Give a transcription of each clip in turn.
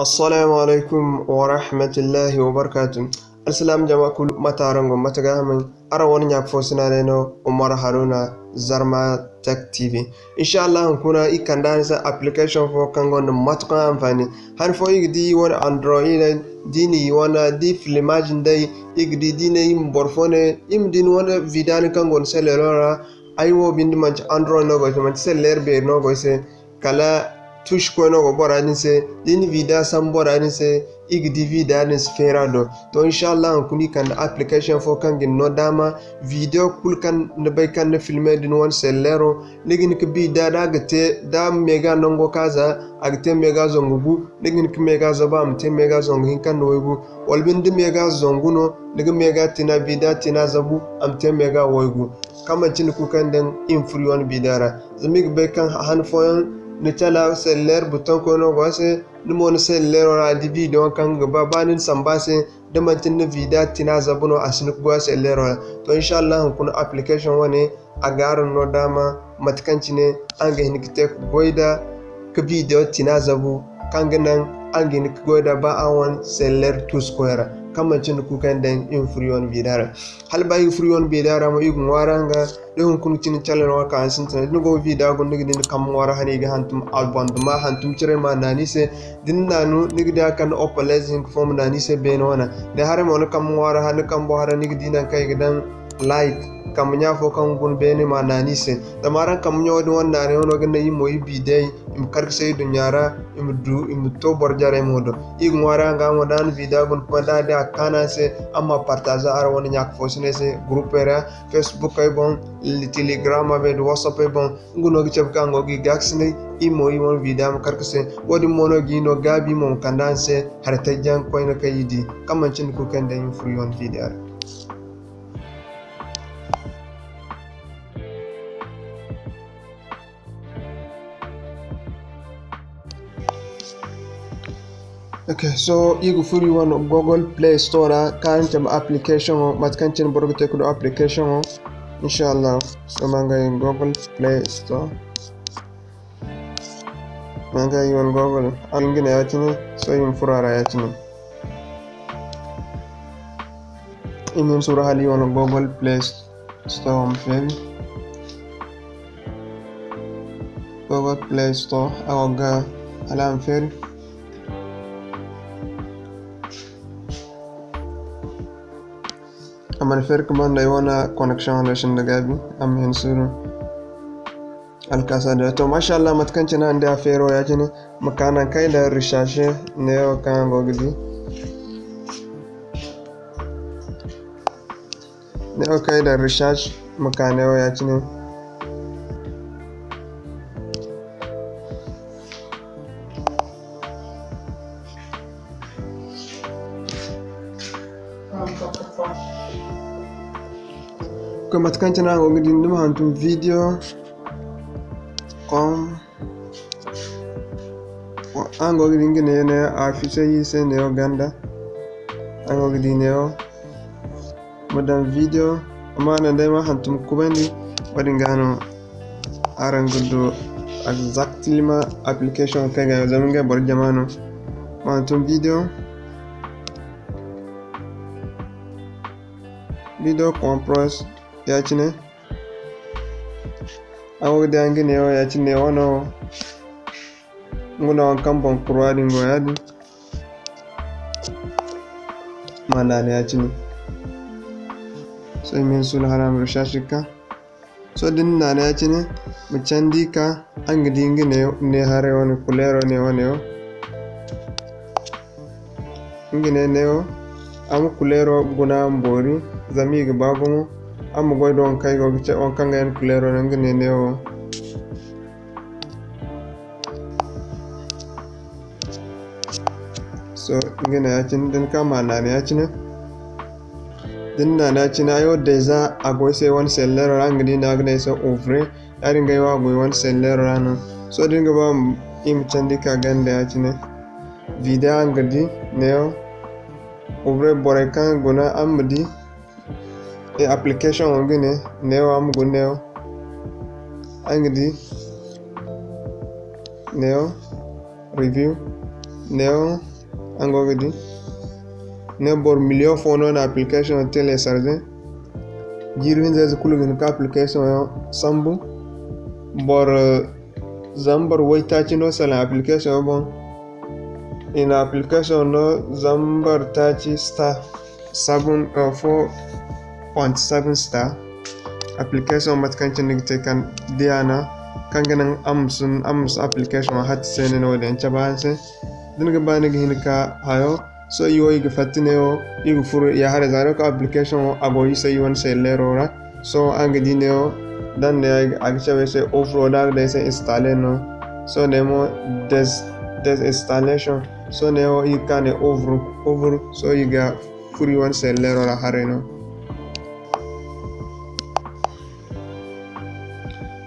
Assalamu alaikum wa rahmatullahi wa barakatuh. Assalam jama kul matarango mataga min ara wani nyak fosina no Umar Haruna ZARMA TECH TV. Inshallah kuna ikanda sa application fo kango no matuka amfani. Han fo igdi wona Android dini wona di filmage dai igdi dini imborfone imdin wona vidani kango selera aywo bindi man Android no go man seller be no go se kala touche ko no go borani se din vida sam borani se igdi vida ni sfera do to inshallah kuni kan application fo kan gin no dama video kul kan ne bay kan ne filmer din won sellero ligin ke bi da gate da mega nongo kaza agte mega zongubu ligin ke mega zoba amte mega zongu hin kan woygu walbin de mega zonguno ligin mega tina vida tina zabu amte mega woygu kama cin ku kan den influon bidara zamig bay kan han foyon ni chala seller buton ko no gose ni mon seller ora di video kan gaba banin sambase da mantin ni vida tina zabuno asinu go seller ora to inshallah kun application wani agaran no dama matkanci ne an ga hinikte goida ka video tina zabu kan ganan an ga hinik goida ba awon seller to square kama cin ku kan den influon bidara hal bayi influon bidara mo igun waranga don kun cin challenge wa kan sin tan go video gon nigi din kam wara hani ga hantum alband ma hantum cire ma nani se din nanu nigi da kan opalezing form nani se benona da hare mo kam wara hani kam bo hara nigi dinan kai gidan like kam nya fo kan gun bene ma nani se da maran kam nyo don nare wono ga nayi moyi bidai im kar sai dunyara im to borjare modo igun wara ga mo dan video gon ko da kana se amma partage ar woni nyak fo sine se groupe era facebook ay bon telegram avec whatsapp e bon nguno gi chebka ngogi gaxne imo won video karkase wodi mono gi no gabi mon kandanse har tajjan ko ina kayidi kamancin ko kende yin free on video. Okay, so you go free one Google Play Store kan tem application mat kan tin borgo te ko application inshallah so manga in Google Play Store manga yon Google an gina yatini so yin furara yatini imin sura hali on Google Play Store mfen Google Play Store awaga ala mfen aman fer kaman da wana connection da shin da gabi am hen suru alkasa da to mashallah matkanci nan da fero ya kine makana kai da recherche ne o kan gogdi ne o kai da recherche makana o ya kine ko matkanci nan gogdi ndum hantum video com ango gidi ne afishe yise ne Uganda ango gidi ne o madam video amma nan dai ma hantum kubandi wadin gano aran gudu exactly ma application kai ga zaman ga bar jamano ma hantum video compress ya cine awo da ngine o ya cine wono nguna wan kampon kurwadi ngo yadi mana ne ya cine so min sul haram rashashika so din na ne ya cine mu candika an gidi ngine ne hare woni kulero ne woni o ngine ne o am kulero guna mbori zami ga bagumo am goy don kai go ce on kanga en kulero ngine ne o so ngine ya cin din kama na ne ya cin din na na cin ayo da za a go sai wani seller rangdi na ga sai ofre yarin ga yawa go wani seller rana so din ga ba im candika ganda ya cin video ngadi ne o ofre bore kan gona amdi e application ngine neo am go neo angdi neo review neo angogidi ne bor million fono na application télécharger jirin zai kulugin ka application yo sambu bor zambar waita chino sala application bon ina application no zambar tachi star 4.7 star application matkancin nigte kan diana kanganan ams application hat sene no den chabanse dinga bani hinka hayo so yo yiga fatineo yiga furu ya hare zaro ka application agoyi sai won sai lerora so anga dineo dan ne agchabe se offroad da se installer no so nemo des installation so neo yikane over so yiga furu won sai lerora hare no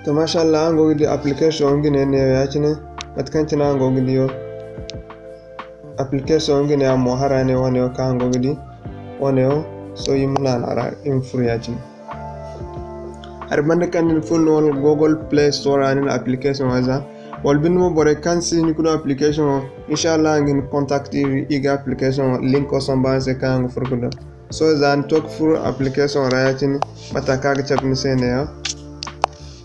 to mashallah ango gidi application ngine ne yachine matkantina ango gidi yo application ngine amo harane woneo ka ango gidi woneo so yimna nara free yachine arbanda kan phone wal Google Play Store anin application waza wal binmo bore kan si ni kuno application inshallah ngin contact iga application link ko samba se ka ango furkudo so zan tok fur application rayachine mataka ga chapni sene yo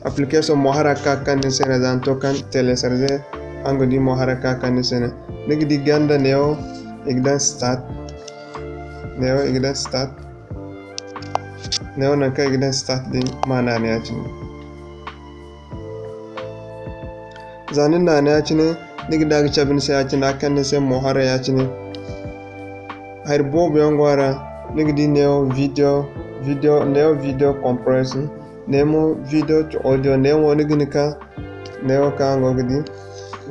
application moharaka kan sene zan tokan télécharger ango di moharaka kan sene nigi di ganda neo igdan start neo nanka igdan start di mana ne yacine zanin na ne yacine nigi dag chabin se yacine akan se mohara yacine har bobo yongwara nigi di neo video compressor nemo video to audio nemo nigi nika neo ka ango gidi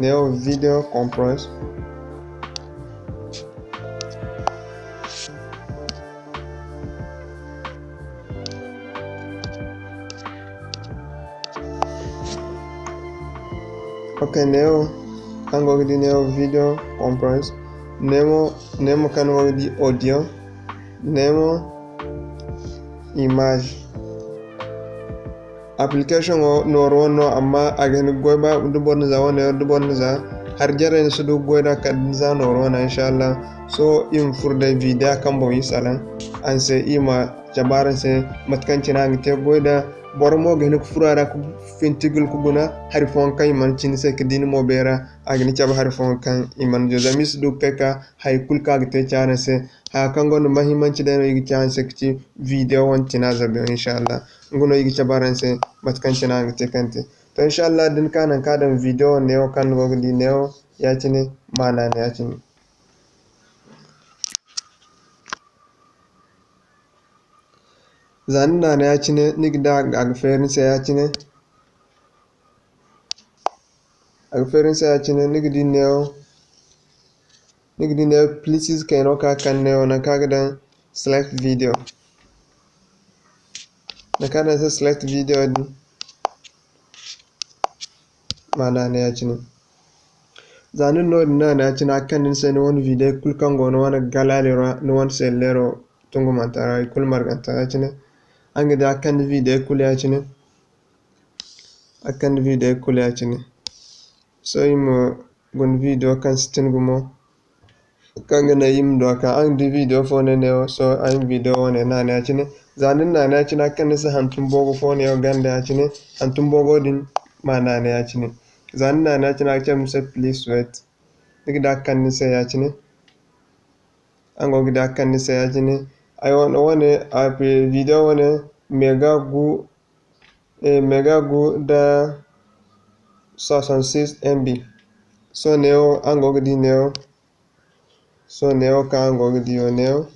neo video compress okay neo kango gidi neo video compress nemo kango gidi audio nemo image application no amma again goyba dubon za wona dubon za har jaren su du goyda kan za no inshallah so in furda video kan bo yisalan an se ima jabaran se matkanci na ngite goyda bormo gene furara ku fintigul ku guna harfon kan man cin se kidin mo bera agni chaba harfon kan iman jo zamis du peka hay kulka gite chana se ha kan gon mahimanci da no yigi chance kiti video won tina zabe inshallah nguno yigi chabaran se matkanci na ngite kante to inshallah din kanan kadan video neo kan go di neo yacine mana ne yacine zanna ne yacine nigda agferin se yacine nigdi neo please keno ka kan neo na kagadan select video na kadan se select video din mana ne yacine zanin no na na yacine akan din se no won video kulkan go no wana galalero no won se lero tungu mantara kul marganta yacine angida akan video kul yacine so imo gon video kan stingumo kanga na yim do ka ang di video phone ne so ang video one na ne yacine zanin na yacine akan se hantum bogo phone yo ganda yacine hantum bogo din mana ne yacine zanin na yacine akan se please wait digda akan se yacine ango gida akan se yacine I want a video one mega gu da 66 MB so neo ango gidi neo so neo ka ango gidi yo neo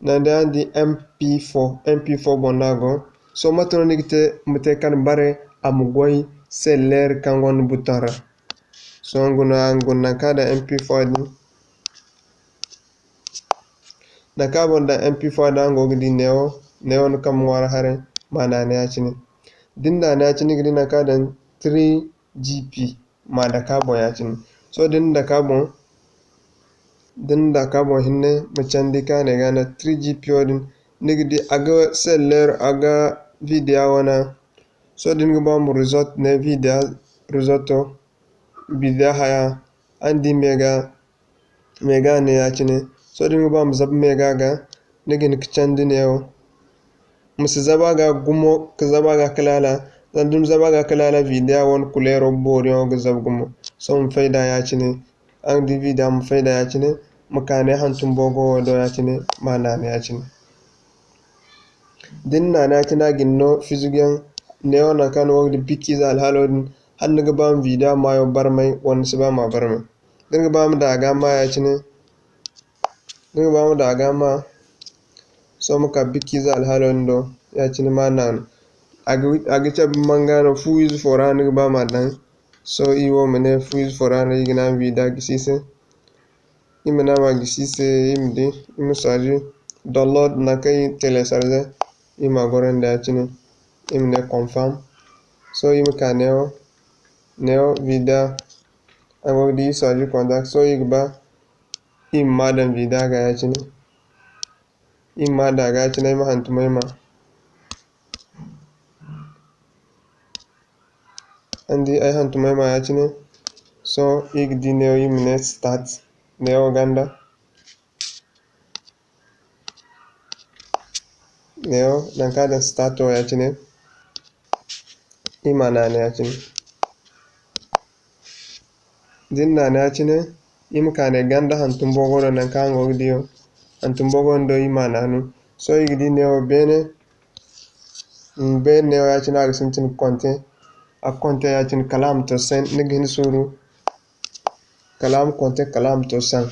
nanda di mp4 bonago so matro nigite mute kan bare amugoi seller kangon butara so nguna kada mp4 din na kabon da mp4 da ango gidi neo no kam wara hare mana ne yacine dinda na yacine gidi na kadan 3gp ma da carbon yacine so dinda carbon hinne macandi kane gana 3gp odin nigdi aga seller aga video wana so dinga bamu result haya andi mega mega ne yacine so dinga ba mu zab mega ga nigin kicandi ne musu zabaga gumo ka zabaga kalala zandum zabaga kalala vidéo won kulero boriyo ga zab gumo so mu faida yacine an di vidéo mu faida yacine mukane hantum bogo do yacine manane yacine din na yacine ginno fizugen ne wona kan wogdi biki zal halodin hannu ga bam vidéo mayo barmai won siba ma barmai dinga bam daga ma yacine dinga bam daga ma so muka biki zal halodin do yacine manane agi cabi mangano fuiz forani ba madan so iwo mene fuiz forani igna vida gisise imena ma gisise imdi imisaji download na kai telecharge ima gorende yacine imne confirm so imka neo vida awodi isaji contact so igba imadan vida ga yacine imada ga yacine ima hantumai ma andi ay hantumai ma yacine so igdi neo imne start neo ganda neo nankada start o yacine imanane yacine din nane yacine imkane ganda hantum bogoro nankango gdiyo hantum bogondo imananu so igdi neo bene be neo yacine aga sintin konte a konte yacine kalam to sen nighin suru kalam konte kalam to san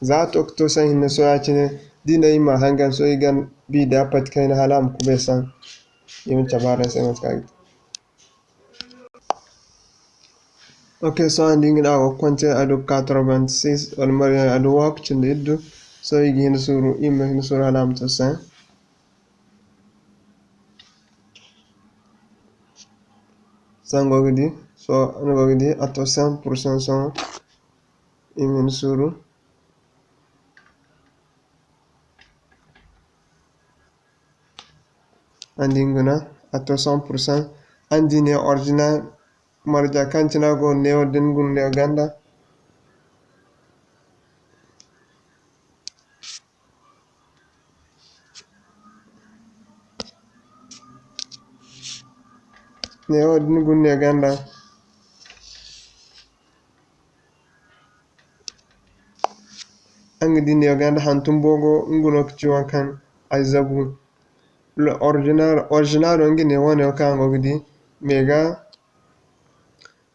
za to san hinne so yacine dina ima hangan so igan bida patkaina halam kube san imin cabara sen waskagi ok so andi ngida ago konte adu 86 wal mari adu wak cinde iddu so igi hin suru ima hin suru halam to san sangogidi so ngogidi ato 100% son imin suru andi nguna ato 100% andi ne original marja kancina go neo dingun neo ganda neo dingun neo ganda angidi neo ganda hantum bogo nguno kichiwan kan ay zabu le original ngi ne wone kan gogidi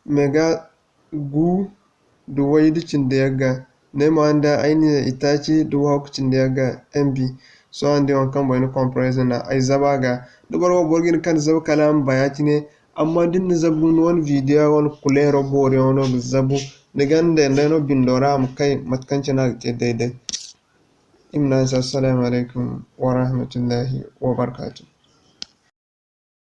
mega gu du waydi cinde yaga ne mo anda ayni itachi du hawk cinde yaga mb so andi on kan boyno compressor na ay zabaga do boro borgin kan zabu kalam bayatine amma din zabu won video won kulero bore wono zabu ne gande ndeno bindora am kai matkancina te daidai imna assalamu alaikum wa rahmatullahi wa barakatuh